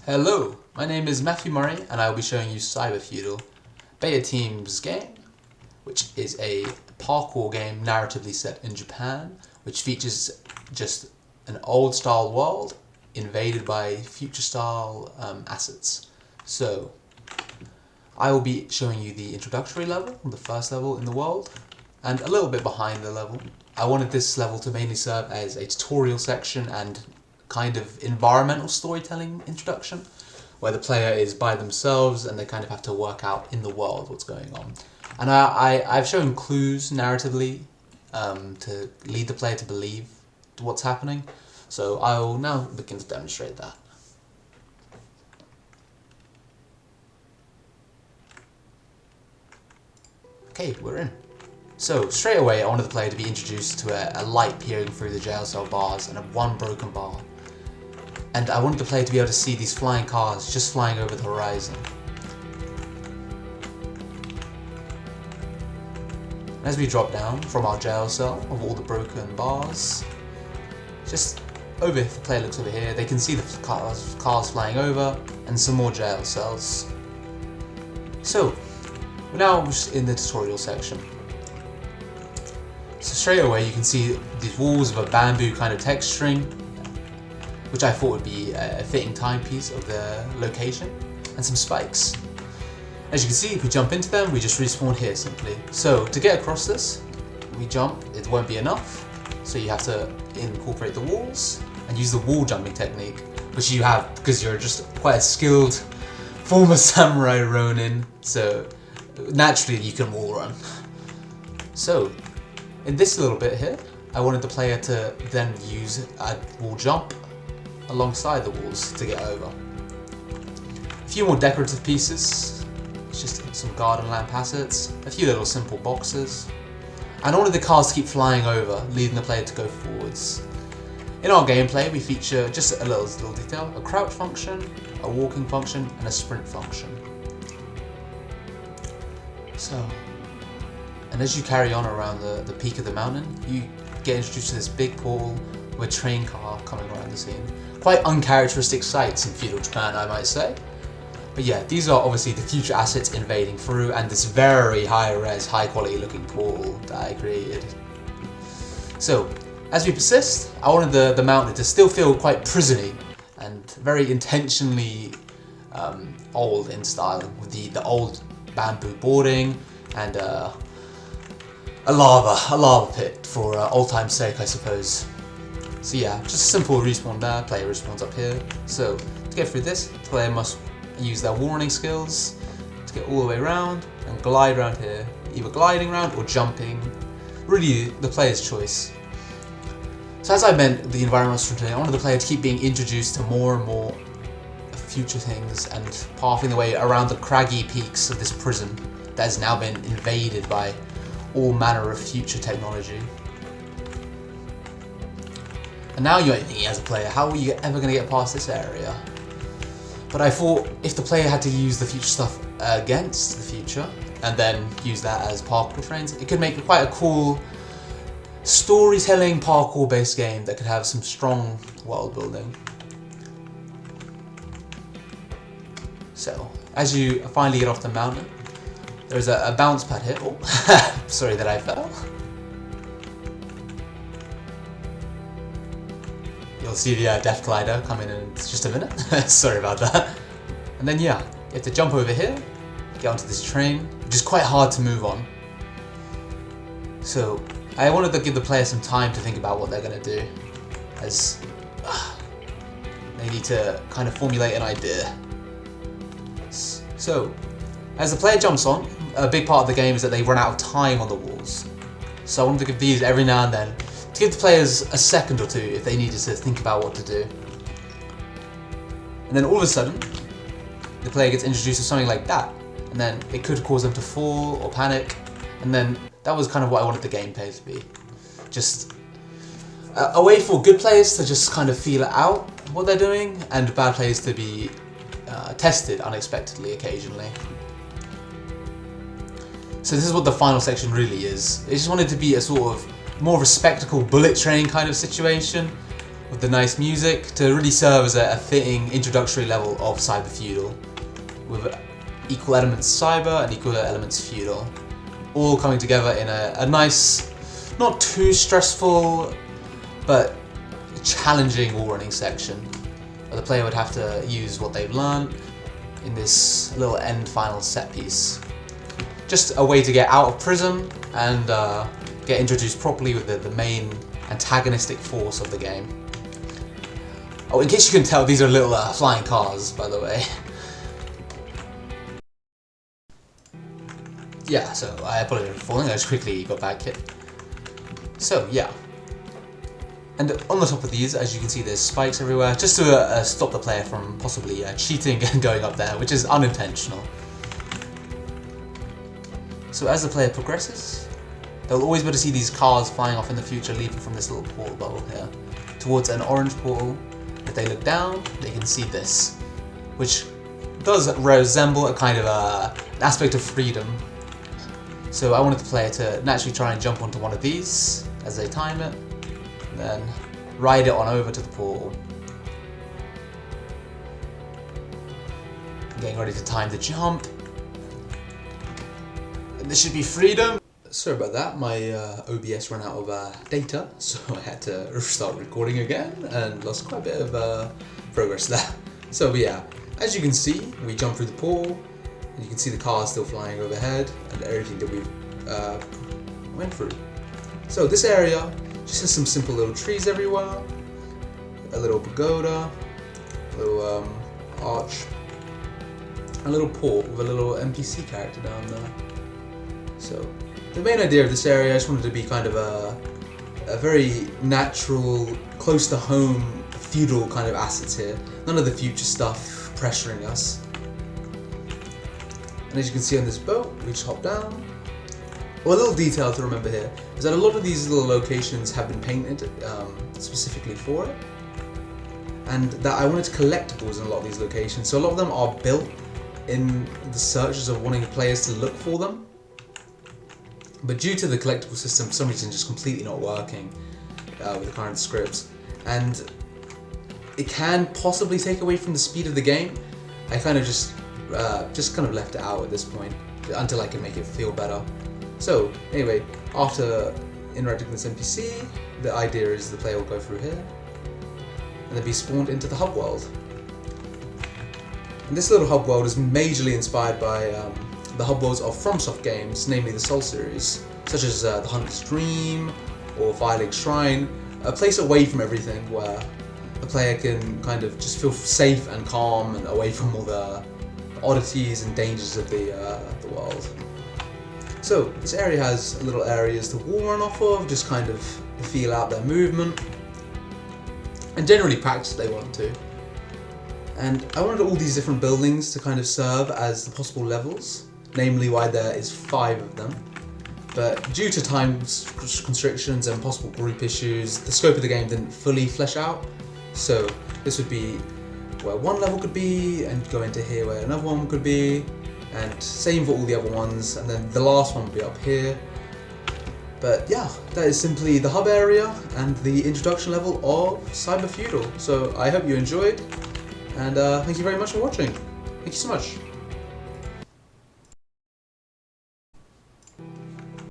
Hello, my name is Matthew Murray and I will be showing you Cyber-Feudal, Beta Team's game, which is a parkour game narratively set in Japan, which features just an old style world invaded by future style assets. So, I will be showing you the introductory level, the first level in the world, and a little bit behind the level. I wanted this level to mainly serve as a tutorial section and kind of environmental storytelling introduction, where the player is by themselves and they kind of have to work out in the world what's going on. And I've shown clues narratively to lead the player to believe what's happening, so I will now begin to demonstrate that. Okay, we're in. So, straight away I wanted the player to be introduced to a light peering through the jail cell bars and one broken bar. And I wanted the player to be able to see these flying cars just flying over the horizon. As we drop down from our jail cell of all the broken bars, just over, if the player looks over here, they can see the cars flying over and some more jail cells. So, we're now just in the tutorial section. So straight away you can see these walls of a bamboo kind of text string, which I thought would be a fitting timepiece of the location, and some spikes. As you can see, if we jump into them, we just respawn here simply. So to get across this, we jump, it won't be enough, so you have to incorporate the walls and use the wall jumping technique, which you have because you're just quite a skilled former samurai ronin, so naturally you can wall run. So in this little bit here, I wanted the player to then use a wall jump alongside the walls to get over. A few more decorative pieces, just some garden lamp assets, a few little simple boxes, and I wanted the cars to keep flying over, leading the player to go forwards. In our gameplay we feature just a little detail, a crouch function, a walking function, and a sprint function. So, and as you carry on around the peak of the mountain, you get introduced to this big portal with a train car coming around the scene. Quite uncharacteristic sights in Feudal Japan, I might say. But yeah, these are obviously the future assets invading through, and this very high-res, high-quality looking portal that I created. So, as we persist, I wanted the mountain to still feel quite prisony and very intentionally old in style, with the old bamboo boarding and a lava pit for old time's sake, I suppose. So yeah, just a simple respawn there, player respawns up here. So to get through this, the player must use their warning skills to get all the way around and glide around here, either gliding around or jumping, really the player's choice. So as I meant the environmental storytelling, I wanted the player to keep being introduced to more and more future things and pathing the way around the craggy peaks of this prison that has now been invaded by all manner of future technology. And now you might be thinking as a player, how are you ever going to get past this area? But I thought if the player had to use the future stuff against the future, and then use that as parkour trains, it could make quite a cool storytelling parkour based game that could have some strong world building. So, as you finally get off the mountain, there's a bounce pad here. Oh, sorry that I fell. You'll see the death glider coming in just a minute. Sorry about that. And then yeah, you have to jump over here, get onto this train, which is quite hard to move on. So I wanted to give the player some time to think about what they're going to do, as they need to kind of formulate an idea. So, as the player jumps on, a big part of the game is that they run out of time on the walls. So I wanted to give these every now and then, to give the players a second or two if they needed to think about what to do. And then all of a sudden, the player gets introduced to something like that, and then it could cause them to fall or panic, and then that was kind of what I wanted the gameplay to be. Just a way for good players to just kind of feel out what they're doing, and bad players to be tested unexpectedly occasionally. So this is what the final section really is. I just wanted to be a sort of more of a spectacle bullet train kind of situation, with the nice music to really serve as a fitting introductory level of Cyber-Feudal, with equal elements cyber and equal elements feudal, all coming together in a nice, not too stressful, but challenging wall running section, where the player would have to use what they've learned in this little end final set piece. Just a way to get out of prison and get introduced properly with the main antagonistic force of the game. Oh, in case you can tell, these are little flying cars, by the way. Yeah, so I apologize for falling, I just quickly got back here. So, yeah. And on the top of these, as you can see, there's spikes everywhere, just to stop the player from possibly cheating and going up there, which is unintentional. So as the player progresses, they'll always be able to see these cars flying off in the future, leaping from this little portal bubble here, towards an orange portal. If they look down, they can see this, which does resemble a kind of an aspect of freedom. So I wanted the player to naturally try and jump onto one of these as they time it, and then ride it on over to the portal. Getting ready to time the jump. And this should be freedom. Sorry about that, my OBS ran out of data, so I had to restart recording again and lost quite a bit of progress there. So yeah, as you can see, we jump through the portal, and you can see the cars still flying overhead and everything that we went through. So this area just has some simple little trees everywhere, a little pagoda, a little arch, a little port with a little NPC character down there. So the main idea of this area, I just wanted to be kind of a very natural, close to home, feudal kind of assets here. None of the future stuff pressuring us. And as you can see on this boat, we just hop down. Well, a little detail to remember here is that a lot of these little locations have been painted specifically for it. And that I wanted collectibles in a lot of these locations. So a lot of them are built in the searches of wanting players to look for them. But due to the collectible system, for some reason, just completely not working with the current scripts, and it can possibly take away from the speed of the game, I kind of just kind of left it out at this point until I can make it feel better. So anyway, after interacting with this NPC, the idea is the player will go through here and then be spawned into the hub world. And this little hub world is majorly inspired by the hub worlds of FromSoft games, namely the Soul series, such as The Hunter's Dream or Firelink Shrine, a place away from everything where the player can kind of just feel safe and calm and away from all the oddities and dangers of the world. So this area has little areas to wall run off of, just kind of feel out their movement, and generally practice if they want to. And I wanted all these different buildings to kind of serve as the possible levels, namely why there is 5 of them. But due to time constrictions and possible group issues, the scope of the game didn't fully flesh out. So this would be where one level could be, and go into here where another one could be, and same for all the other ones, and then the last one would be up here. But yeah, that is simply the hub area and the introduction level of Cyber-Feudal. So I hope you enjoyed, and thank you very much for watching. Thank you so much.